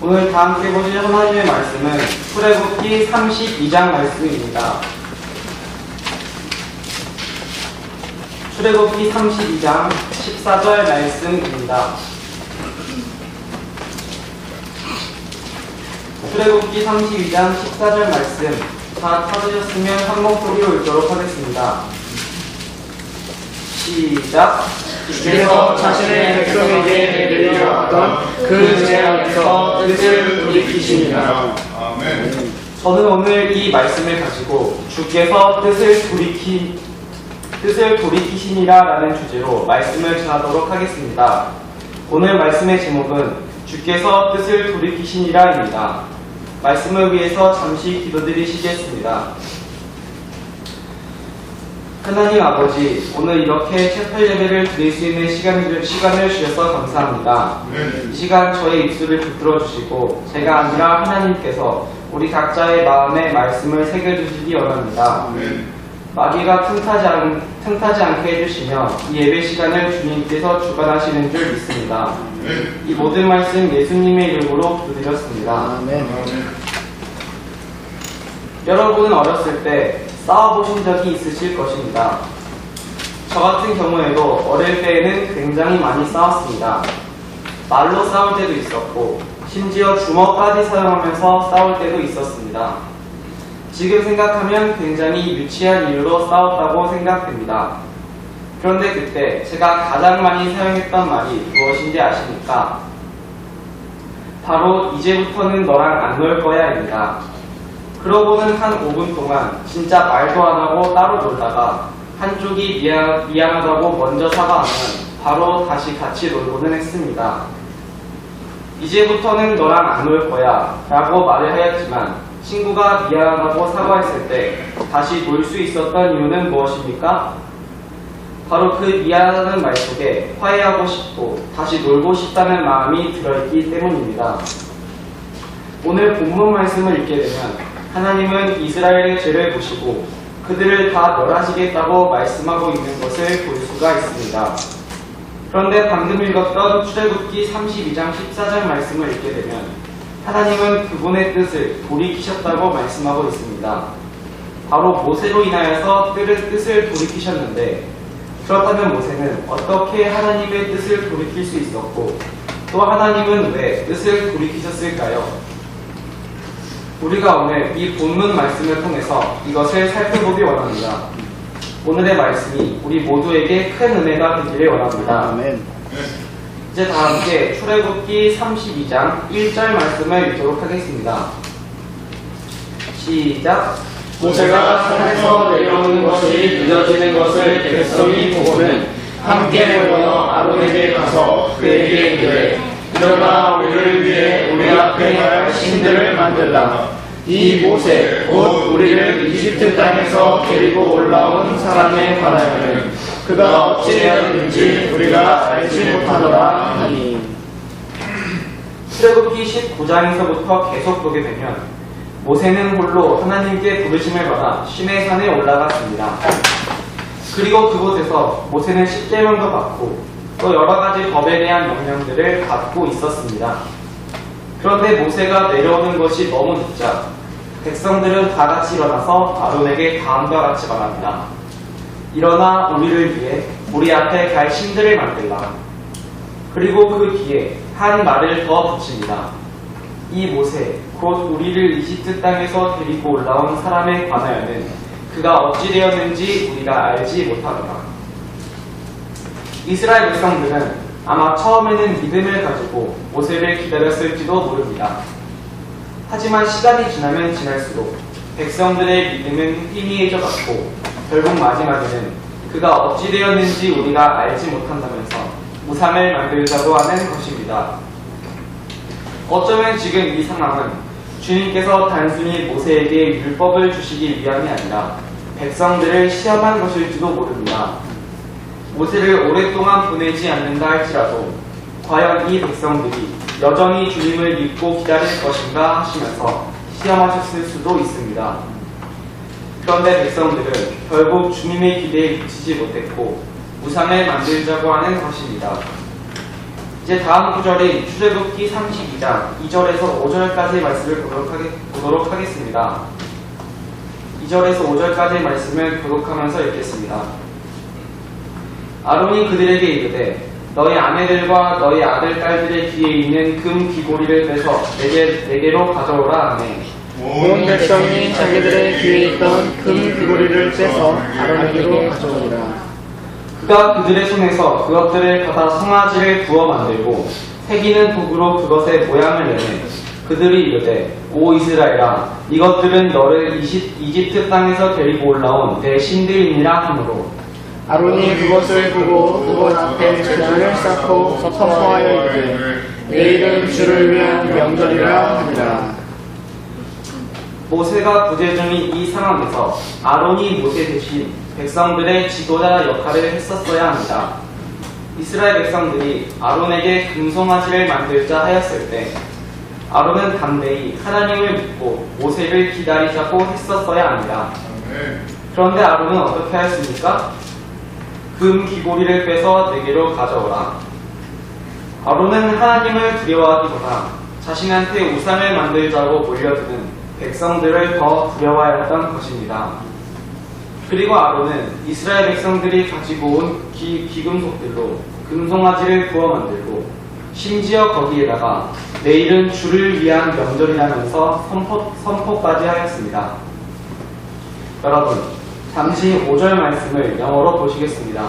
오늘 다 함께 보실 하나님의 말씀은 출애굽기 32장 말씀입니다. 출애굽기 32장 14절 말씀입니다. 출애굽기 32장 14절 말씀 다 찾으셨으면 한 목소리로 읽도록 하겠습니다. 시작. 주께서 자신의 백성에게 내리려왔던 그 재앙에서 뜻을 돌이키시니라. 아멘. 저는 오늘 이 말씀을 가지고 주께서 뜻을 돌이키시니라 라는 주제로 말씀을 전하도록 하겠습니다. 오늘 말씀의 제목은 주께서 뜻을 돌이키시니라 입니다. 말씀을 위해서 잠시 기도드리시겠습니다. 하나님 아버지, 오늘 이렇게 채플 예배를 드릴 수 있는 시간을 주셔서 감사합니다. 이 시간 저의 입술을 붙들어 주시고 제가 아니라 하나님께서 우리 각자의 마음에 말씀을 새겨주시기 원합니다. 마귀가 틈타지 않게 해주시며 이 예배 시간을 주님께서 주관하시는 줄 믿습니다. 이 모든 말씀 예수님의 이름으로 기도드렸습니다. 아멘. 여러분은 어렸을 때 싸워보신 적이 있으실 것입니다. 저 같은 경우에도 어릴 때에는 굉장히 많이 싸웠습니다. 말로 싸울 때도 있었고 심지어 주먹까지 사용하면서 싸울 때도 있었습니다. 지금 생각하면 굉장히 유치한 이유로 싸웠다고 생각됩니다. 그런데 그때 제가 가장 많이 사용했던 말이 무엇인지 아십니까? 바로 이제부터는 너랑 안 놀 거야 입니다. 그러고는 한 5분 동안 진짜 말도 안 하고 따로 놀다가 한쪽이 미안하다고 먼저 사과하면 바로 다시 같이 놀고는 했습니다. 이제부터는 너랑 안 놀 거야 라고 말을 하였지만 친구가 미안하다고 사과했을 때 다시 놀 수 있었던 이유는 무엇입니까? 바로 그 미안하다는 말 속에 화해하고 싶고 다시 놀고 싶다는 마음이 들어있기 때문입니다. 오늘 본문 말씀을 읽게 되면 하나님은 이스라엘의 죄를 보시고 그들을 다 멸하시겠다고 말씀하고 있는 것을 볼 수가 있습니다. 그런데 방금 읽었던 출애굽기 32장 14절 말씀을 읽게 되면 하나님은 그분의 뜻을 돌이키셨다고 말씀하고 있습니다. 바로 모세로 인하여서 뜻을 돌이키셨는데 그렇다면 모세는 어떻게 하나님의 뜻을 돌이킬 수 있었고 또 하나님은 왜 뜻을 돌이키셨을까요? 우리가 오늘 이 본문 말씀을 통해서 이것을 살펴보기 원합니다. 오늘의 말씀이 우리 모두에게 큰 은혜가 되기를 원합니다. 아멘. 이제 다 함께 출애굽기 32장 1절 말씀을 읽도록 하겠습니다. 시작. 모세가 산에서 내려오는 것이 늦어지는 것을 백성이 보고는 함께 모여 아론에게 가서 그에게 이르되 일어나 우리를 위해 우리 앞에 할 신들을 만들라. 이 모세 곧 우리를 이집트 땅에서 데리고 올라온 사람에 관하여는 그가 어찌되었는지 우리가 알지 못하노라 하니. 출애굽기 19장에서부터 계속 보게 되면 모세는 홀로 하나님께 부르심을 받아 시내산에 올라갔습니다. 그리고 그곳에서 모세는 십계명도 받고 또 여러 가지 법에 대한 명령들을 받고 있었습니다. 그런데 모세가 내려오는 것이 너무 늦자 백성들은 다 같이 일어나서 아론에게 다음과 같이 말합니다. 일어나 우리를 위해 우리 앞에 갈 신들을 만들라. 그리고 그 뒤에 한 말을 더 붙입니다. 이 모세 곧 우리를 이집트 땅에서 데리고 올라온 사람에 관하여는 그가 어찌 되었는지 우리가 알지 못하노라. 이스라엘 백성들은 아마 처음에는 믿음을 가지고 모세를 기다렸을지도 모릅니다. 하지만 시간이 지나면 지날수록 백성들의 믿음은 희미해져갔고 결국 마지막에는 그가 어찌 되었는지 우리가 알지 못한다면서 우상을 만들자고 하는 것입니다. 어쩌면 지금 이 상황은 주님께서 단순히 모세에게 율법을 주시기 위함이 아니라 백성들을 시험한 것일지도 모릅니다. 모세를 오랫동안 보내지 않는다 할지라도 과연 이 백성들이 여전히 주님을 믿고 기다릴 것인가 하시면서 시험하셨을 수도 있습니다. 그런데 백성들은 결국 주님의 기대에 미치지 못했고 우상을 만들자고 하는 것입니다. 이제 다음 구절인 출애굽기 32장 2절에서 5절까지의 말씀을 보도록 하겠습니다. 2절에서 5절까지의 말씀을 교독하면서 읽겠습니다. 아론이 그들에게 이르되 너희 아내들과 너희 아들 딸들의 귀에 있는 금 귀고리를 빼서 내게로 가져오라 하매 온 백성이 자기들의 귀에 있던 금 귀고리를 빼서 아론에게로 가져오니라. 그가 그들의 손에서 그것들을 받아 송아지를 구워 만들고 새기는 도구로 그것의 모양을 내매 그들이 이르되 오 이스라엘아 이것들은 너를 이집트 땅에서 데리고 올라온 내 신들이니라 하므로 아론이 그것을 보고 그것 앞에 재단을 쌓고 선포하여 이르되 내일은 주를 위한 명절이라 하니라. 모세가 부재 중인 이 상황에서 아론이 모세 대신 백성들의 지도자 역할을 했었어야 합니다. 이스라엘 백성들이 아론에게 금송아지를 만들자 하였을 때 아론은 담대히 하나님을 믿고 모세를 기다리자고 했었어야 합니다. 그런데 아론은 어떻게 하였습니까? 금 귀고리를 빼서 내게로 가져오라. 아론은 하나님을 두려워하기보다 자신한테 우상을 만들자고 몰려드는 백성들을 더 두려워하였던 것입니다. 그리고 아론은 이스라엘 백성들이 가지고 온 귀금속들로 금송아지를 구워 만들고 심지어 거기에다가 내일은 주를 위한 명절이라면서 선포까지 하였습니다. 여러분, 잠시 5절 말씀을 영어로 보시겠습니다.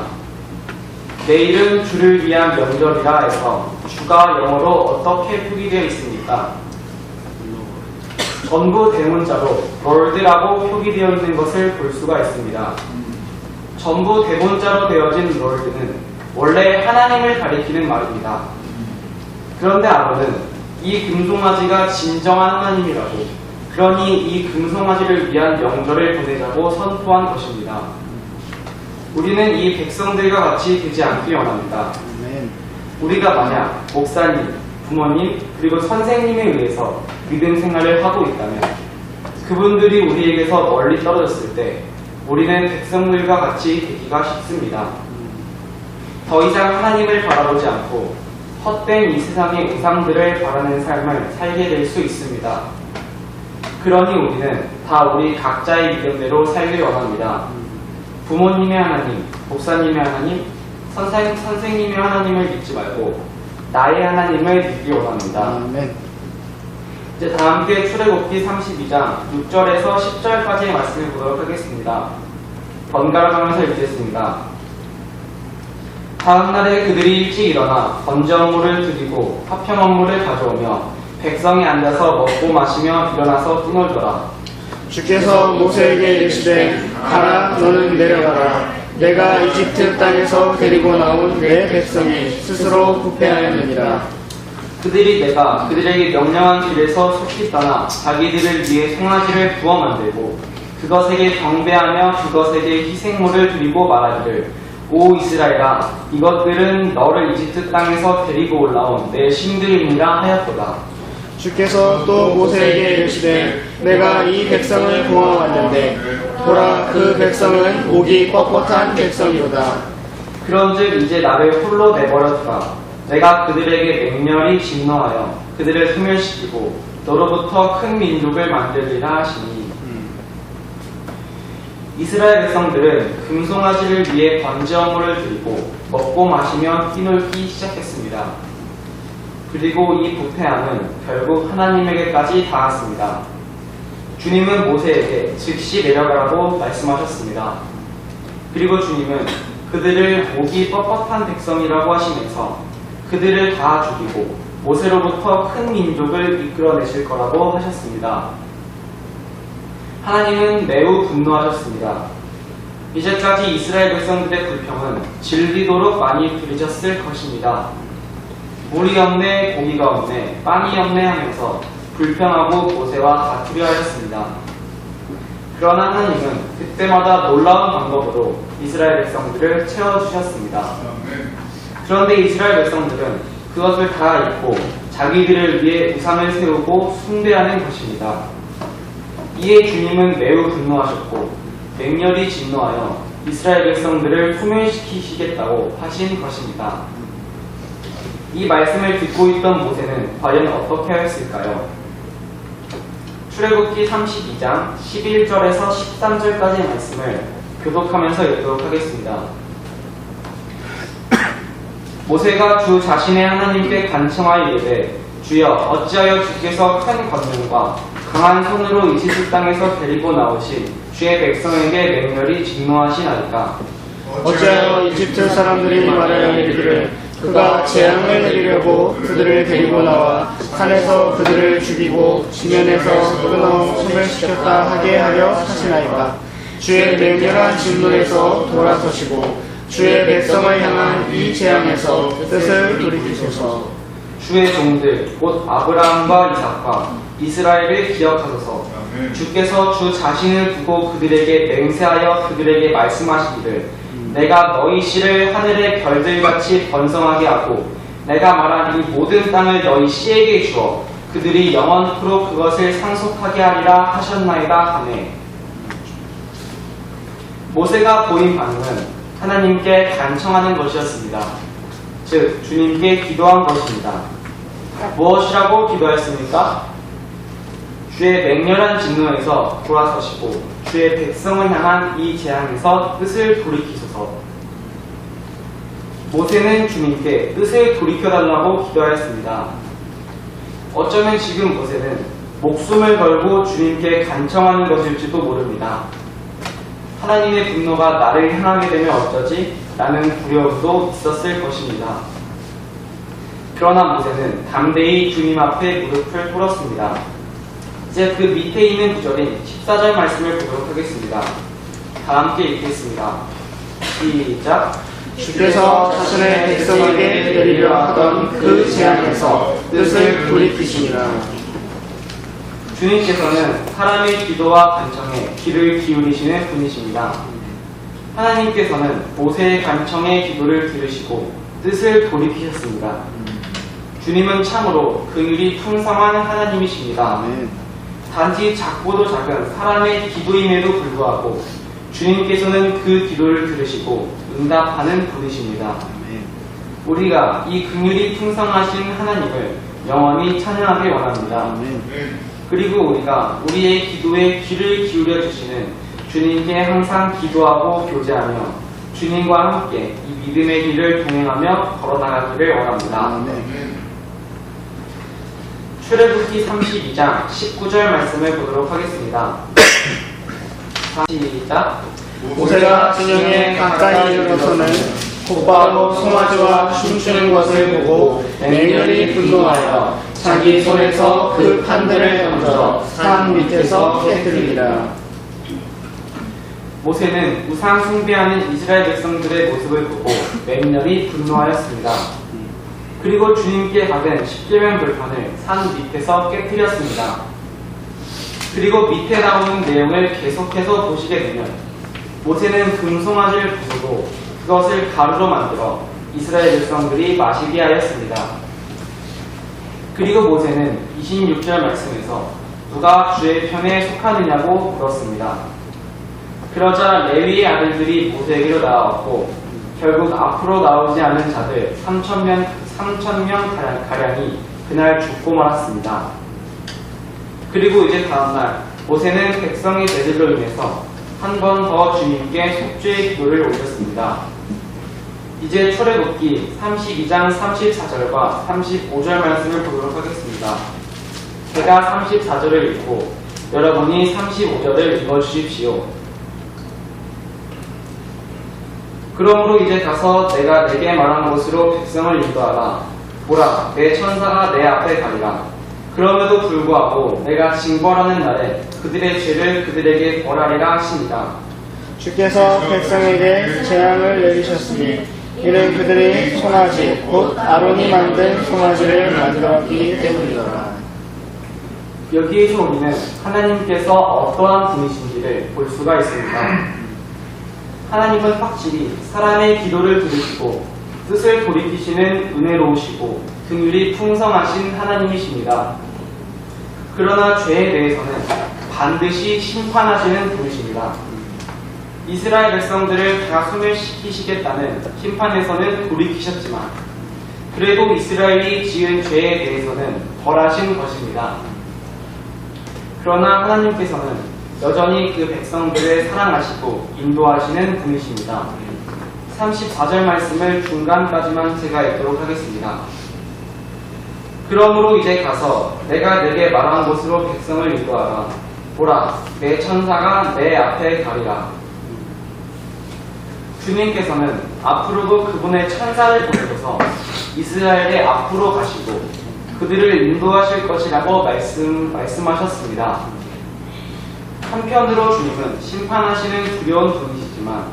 내일은 주를 위한 명절이라 해서 주가 영어로 어떻게 표기되어 있습니까? 전부 대문자로 Lord라고 표기되어 있는 것을 볼 수가 있습니다. 전부 대문자로 되어진 Lord는 원래 하나님을 가리키는 말입니다. 그런데 아론은 이 금송아지가 진정한 하나님이라고, 그러니 이 금송아지를 위한 명절을 보내자고 선포한 것입니다. 우리는 이 백성들과 같이 되지 않기 원합니다. 우리가 만약 목사님, 부모님, 그리고 선생님에 의해서 믿음 생활을 하고 있다면 그분들이 우리에게서 멀리 떨어졌을 때 우리는 백성들과 같이 되기가 쉽습니다. 더 이상 하나님을 바라보지 않고 헛된 이 세상의 우상들을 바라는 삶을 살게 될 수 있습니다. 그러니 우리는 다 우리 각자의 믿음대로 살길 원합니다. 부모님의 하나님, 목사님의 하나님, 선생님의 하나님을 믿지 말고 나의 하나님을 믿기 원합니다. 아멘. 이제 다 함께 출애굽기 32장 6절에서 10절까지의 말씀을 보도록 하겠습니다. 번갈아 가면서 읽겠습니다. 다음 날에 그들이 일찍 일어나 번제 업무를 드리고 화평 업무를 가져오며 백성이 앉아서 먹고 마시며 일어나서 뛰놀더라. 주께서 모세에게 이르시되 가라 너는 내려가라. 내가 이집트 땅에서 데리고 나온 내 백성이 스스로 부패하였느니라. 그들이 내가 그들에게 명령한 길에서 속히 떠나 자기들을 위해 송아지를 구워 만들고 그것에게 경배하며 그것에게 희생물을 드리고 말하기를 오 이스라엘아 이것들은 너를 이집트 땅에서 데리고 올라온 내 신들이니라 하였도다. 주께서 또 모세에게 이르시되 내가 이 백성을 구원하였는데 보라 그 백성은 목이 뻣뻣한 백성이로다. 그런즉 이제 나를 홀로 내버려두라. 내가 그들에게 맹렬히 진노하여 그들을 소멸시키고 너로부터 큰 민족을 만들리라 하시니 이스라엘 백성들은 금송아지를 위해 번제 업무를 드리고 먹고 마시며 뛰놀기 시작했습니다. 그리고 이 부패함은 결국 하나님에게까지 닿았습니다. 주님은 모세에게 즉시 내려가라고 말씀하셨습니다. 그리고 주님은 그들을 목이 뻣뻣한 백성이라고 하시면서 그들을 다 죽이고 모세로부터 큰 민족을 이끌어내실 거라고 하셨습니다. 하나님은 매우 분노하셨습니다. 이제까지 이스라엘 백성들의 불평은 질리도록 많이 들으셨을 것입니다. 물이 없네, 고기가 없네, 빵이 없네 하면서 불평하고 모세와 다투려 하였습니다. 그러나 하나님은 그때마다 놀라운 방법으로 이스라엘 백성들을 채워주셨습니다. 그런데 이스라엘 백성들은 그것을 다 잊고 자기들을 위해 우상을 세우고 숭배하는 것입니다. 이에 주님은 매우 분노하셨고 맹렬히 진노하여 이스라엘 백성들을 후멸시키시겠다고 하신 것입니다. 이 말씀을 듣고 있던 모세는 과연 어떻게 하였을까요? 출애굽기 32장 11절에서 13절까지의 말씀을 교독하면서 읽도록 하겠습니다. 모세가 주 자신의 하나님께 간청하여 이르되 주여 어찌하여 주께서 큰 권능과 강한 손으로 이집트 땅에서 데리고 나오신 주의 백성에게 맹렬히 진노하시나이까. 어찌하여 이집트 사람들이 말하여 이르기를 그가 재앙을 내리려고 그들을 데리고 나와 산에서 그들을 죽이고 지면에서 끊어 소멸시켰다 하게 하려 하시나이까. 주의 맹렬한 진노에서 돌아서시고 주의 백성을 향한 이 재앙에서 뜻을 돌이키소서. 주의 종들 곧 아브라함과 이삭과 이스라엘을 기억하소서. 주께서 주 자신을 두고 그들에게 맹세하여 그들에게 말씀하시기를 내가 너희 씨를 하늘의 별들같이 번성하게 하고 내가 말한 이 모든 땅을 너희 씨에게 주어 그들이 영원토록 그것을 상속하게 하리라 하셨나이다 하네. 모세가 보인 반응은 하나님께 간청하는 것이었습니다. 즉 주님께 기도한 것입니다. 무엇이라고 기도했습니까? 주의 맹렬한 진노에서 돌아서시고 주의 백성을 향한 이 재앙에서 뜻을 돌이키소서. 모세는 주님께 뜻을 돌이켜달라고 기도하였습니다. 어쩌면 지금 모세는 목숨을 걸고 주님께 간청하는 것일지도 모릅니다. 하나님의 분노가 나를 향하게 되면 어쩌지? 라는 두려움도 있었을 것입니다. 그러나 모세는 담대히 주님 앞에 무릎을 꿇었습니다. 이제 그 밑에 있는 구절인 14절 말씀을 보도록 하겠습니다. 다 함께 읽겠습니다. 시작. 주께서 자신의 백성에게 내리려 하던 그 재앙에서 뜻을 돌이키시니라. 주님께서는 사람의 기도와 간청에 귀를 기울이시는 분이십니다. 하나님께서는 모세의 간청의 기도를 들으시고 뜻을 돌이키셨습니다. 주님은 참으로 긍휼이 풍성한 하나님이십니다. 단지 작고도 작은 사람의 기도임에도 불구하고 주님께서는 그 기도를 들으시고 응답하는 분이십니다. 우리가 이 긍휼이 풍성하신 하나님을 영원히 찬양하길 원합니다. 그리고 우리가 우리의 기도에 귀를 기울여 주시는 주님께 항상 기도하고 교제하며 주님과 함께 이 믿음의 길을 동행하며 걸어나가기를 원합니다. 출애굽기 32장 19절 말씀을 보도록 하겠습니다. 시작. 모세가 진영에 가까이 이르러서는 곧바로 송아지와 춤추는 것을 보고 맹렬히 분노하여 자기 손에서 그 판들을 던져 산 밑에서 깨뜨리니라. 모세는 우상 숭배하는 이스라엘 백성들의 모습을 보고 맹렬히 분노하였습니다. 그리고 주님께 받은 십계명 불판을 산 밑에서 깨뜨렸습니다. 그리고 밑에 나오는 내용을 계속해서 보시게 되면 모세는 금송아지를 부수고 그것을 가루로 만들어 이스라엘 백성들이 마시게 하였습니다. 그리고 모세는 26절 말씀에서 누가 주의 편에 속하느냐고 물었습니다. 그러자 레위의 아들들이 모세에게로 나왔고 결국 앞으로 나오지 않은 자들 3,000명 가량이 그날 죽고 말았습니다. 그리고 이제 다음날 모세는 백성의 죄들로 인해서 한 번 더 주님께 속죄의 기도를 올렸습니다. 이제 출애굽기 32장 34절과 35절 말씀을 보도록 하겠습니다. 제가 34절을 읽고 여러분이 35절을 읽어주십시오. 그러므로 이제 가서 내가 내게 말한 곳으로 백성을 인도하라. 보라, 내 천사가 내 앞에 가리라. 그럼에도 불구하고 내가 징벌하는 날에 그들의 죄를 그들에게 벌하리라 하시니라. 주께서 백성에게 재앙을 내리셨으니 이는 그들이 송아지 곧 아론이 만든 송아지를 만들었기 때문이더라. 여기에서 우리는 하나님께서 어떠한 분이신지를 볼 수가 있습니다. 하나님은 확실히 사람의 기도를 들으시고 뜻을 돌이키시는 은혜로우시고 긍휼이 풍성하신 하나님이십니다. 그러나 죄에 대해서는 반드시 심판하시는 분이십니다. 이스라엘 백성들을 다 소멸시키시겠다는 심판에서는 돌이키셨지만 그래도 이스라엘이 지은 죄에 대해서는 벌하신 것입니다. 그러나 하나님께서는 여전히 그 백성들을 사랑하시고 인도하시는 분이십니다. 34절 말씀을 중간까지만 제가 읽도록 하겠습니다. 그러므로 이제 가서 내가 내게 말한 곳으로 백성을 인도하라. 보라, 내 천사가 내 앞에 가리라. 주님께서는 앞으로도 그분의 천사를 보내셔서 이스라엘의 앞으로 가시고 그들을 인도하실 것이라고 말씀하셨습니다. 한편으로 주님은 심판하시는 두려운 분이시지만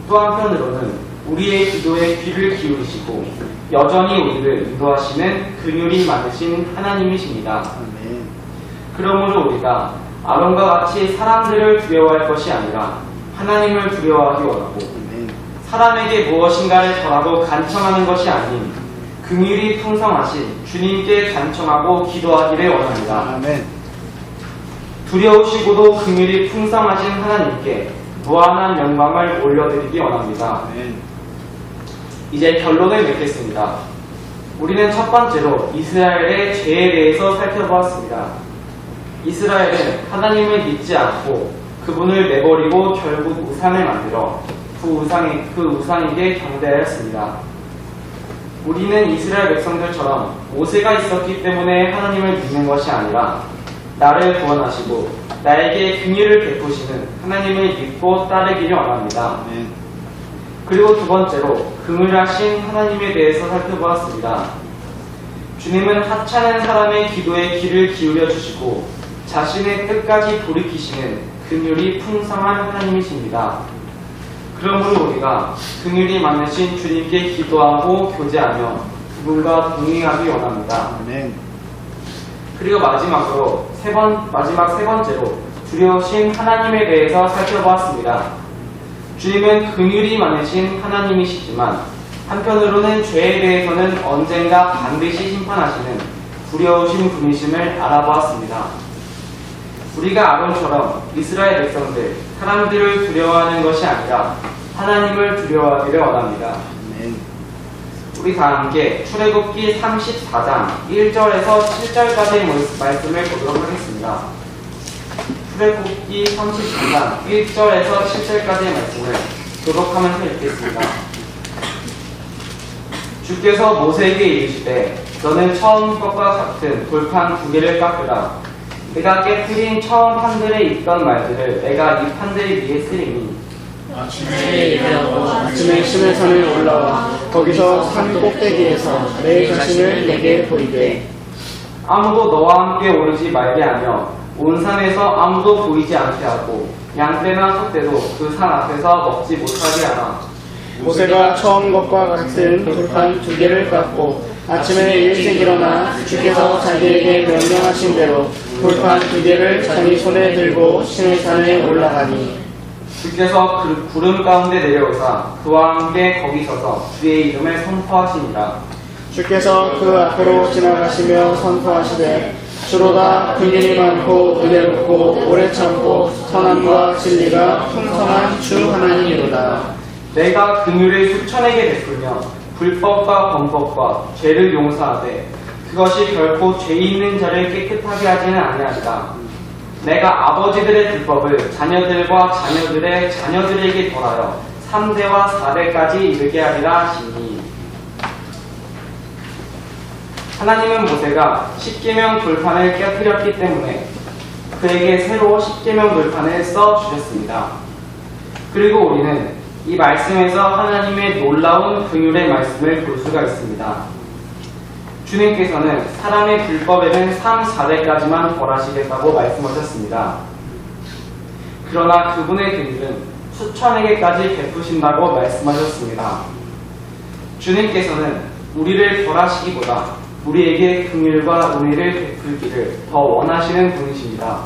또 한편으로는 우리의 기도에 귀를 기울이시고 여전히 우리를 인도하시는 긍휼이 많으신 하나님이십니다. 그러므로 우리가 아론과 같이 사람들을 두려워할 것이 아니라 하나님을 두려워하기 원하고 사람에게 무엇인가를 더라도 간청하는 것이 아닌 긍휼이 풍성하신 주님께 간청하고 기도하기를 원합니다. 아멘. 두려우시고도 긍휼이 풍성하신 하나님께 무한한 영광을 올려드리기 원합니다. 아멘. 이제 결론을 맺겠습니다. 우리는 첫 번째로 이스라엘의 죄에 대해서 살펴보았습니다. 이스라엘은 하나님을 믿지 않고 그분을 내버리고 결국 우상을 만들어 그 우상에게 경배하였습니다. 우리는 이스라엘 백성들처럼 모세가 있었기 때문에 하나님을 믿는 것이 아니라 나를 구원하시고 나에게 긍휼을 베푸시는 하나님을 믿고 따르기를 원합니다. 아멘. 그리고 두 번째로 긍휼하신 하나님에 대해서 살펴보았습니다. 주님은 하찮은 사람의 기도에 귀를 기울여 주시고 자신의 뜻까지 돌이키시는 긍휼이 풍성한 하나님이십니다. 그러므로 우리가 긍휼이 많으신 주님께 기도하고 교제하며 그분과 동행하기 원합니다. 아멘. 그리고 마지막으로 마지막 세 번째로 두려우신 하나님에 대해서 살펴보았습니다. 주님은 긍휼이 많으신 하나님이시지만 한편으로는 죄에 대해서는 언젠가 반드시 심판하시는 두려우신 분이심을 알아보았습니다. 우리가 아론처럼 이스라엘 백성들, 사람들을 두려워하는 것이 아니라 하나님을 두려워하기를 원합니다. 아멘. 우리 다 함께 출애굽기 34장 1절에서 7절까지의 말씀을 보도록 하겠습니다. 출애굽기 34장 1절에서 7절까지의 말씀을 교독하면서 읽겠습니다. 주께서 모세에게 이르시되 너는 처음 것과 같은 돌판 2개를 깎으라. 내가 깨뜨린 처음 판들에 있던 말들을 내가 이 판들 위에 쓰리니 아침에 일어나고 아침에 시내산에 올라와 거기서 산 꼭대기에서 내 자신을 내게 보이되 아무도 너와 함께 오르지 말게 하며 온 산에서 아무도 보이지 않게 하고 양떼나 소떼도 그 산 앞에서 먹지 못하게 하라. 모세가 처음 것과 같은 돌판 2개를 깎고 아침에 일찍 일어나 주께서 자기에게 명령하신 대로 돌판 2개를 자기 손에 들고 시내산에 올라가니 주께서 그 구름 가운데 내려오사 그와 함께 거기 서서 주의 이름을 선포하시니라. 주께서 그 앞으로 지나가시며 선포하시되 주로다 긍휼이 많고 은혜롭고 오래 참고 선함과 진리가 풍성한 주 하나님이로다. 내가 긍휼을 수천에게 베풀며 불법과 범법과 죄를 용서하되 그것이 결코 죄 있는 자를 깨끗하게 하지는 아니하리라. 내가 아버지들의 불법을 자녀들과 자녀들의 자녀들에게 벌하여 3대와 4대까지 이르게 하리라 하시니. 하나님은 모세가 십계명 돌판을 깨뜨렸기 때문에 그에게 새로 십계명 돌판을 써주셨습니다. 그리고 우리는 이 말씀에서 하나님의 놀라운 긍휼의 말씀을 볼 수가 있습니다. 주님께서는 사람의 불법에는 3, 4대까지만 벌하시겠다고 말씀하셨습니다. 그러나 그분의 긍휼은 수천에게까지 베푸신다고 말씀하셨습니다. 주님께서는 우리를 벌하시기보다 우리에게 긍휼과 은혜를 베풀기를 더 원하시는 분이십니다.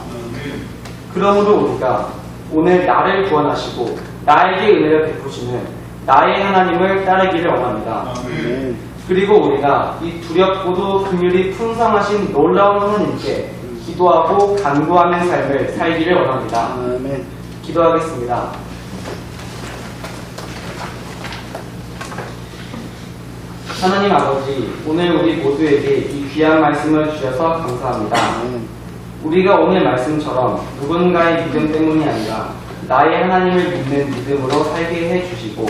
그러므로 우리가 오늘 나를 구원하시고 나에게 은혜를 베푸시는 나의 하나님을 따르기를 원합니다. 그리고 우리가 이 두렵고도 긍휼이 풍성하신 놀라운 하나님께 기도하고 간구하는 삶을 살기를 원합니다. 아멘. 기도하겠습니다. 하나님 아버지, 오늘 우리 모두에게 이 귀한 말씀을 주셔서 감사합니다. 우리가 오늘 말씀처럼 누군가의 믿음 때문이 아니라 나의 하나님을 믿는 믿음으로 살게 해주시고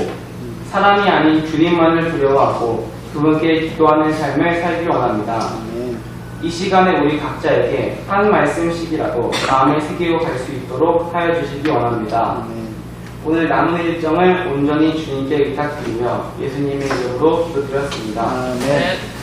사람이 아닌 주님만을 두려워하고 그분께 기도하는 삶을 살기 원합니다. 이 시간에 우리 각자에게 한 말씀씩이라도 마음에 새기고 갈 수 있도록 하여 주시기 원합니다. 오늘 남은 일정을 온전히 주님께 의탁드리며 예수님의 이름으로 기도드렸습니다. 아멘.